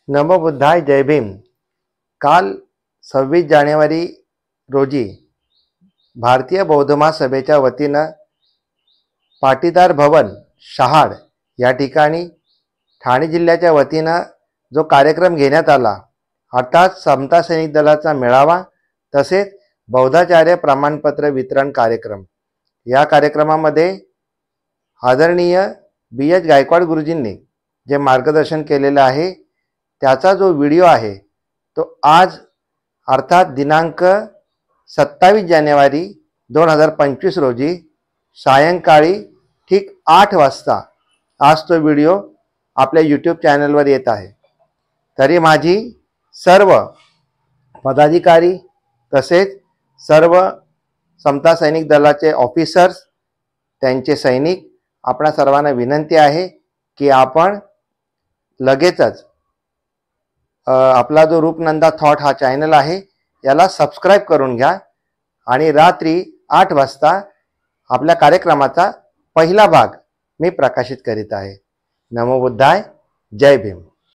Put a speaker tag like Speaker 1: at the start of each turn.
Speaker 1: नमो बुद्धाय जय भीम। काल 26 जानेवारी रोजी भारतीय बौद्ध महासभेच्या वतीनं पाटीदार भवन शहाड या ठिकाणी ठाणे जिल्ह्याच्या वतीनं जो कार्यक्रम घेण्यात आला अर्थात समता सैनिक दलाचा मेळावा तसेच बौद्धाचार्य प्रमाणपत्र वितरण कार्यक्रम। या कार्यक्रमामध्ये आदरणीय BH गायकवाड गुरुजींनी जे मार्गदर्शन केलेलं आहे त्याचा जो व्हिडिओ आहे तो आज अर्थात दिनांक 27 जानेवारी 2025 रोजी सायंकाळी ठीक 8 वाजता आज तो व्हिडिओ आपल्या YouTube चॅनलवर येत आहे। तरी माझी सर्व पदाधिकारी तसेच सर्व समता सैनिक दलाचे ऑफिसर्स त्यांचे सैनिक आपणा सर्वांना विनंती आहे की आपण लगेचच आपला जो रूपनंदा थॉट हा चॅनल आहे याला सबस्क्राइब करून घ्या आणि रात्री 8 वाजता आपल्या कार्यक्रमाचा पहिला भाग मी प्रकाशित करीत आहे। नमो बुद्धाय जय भीम।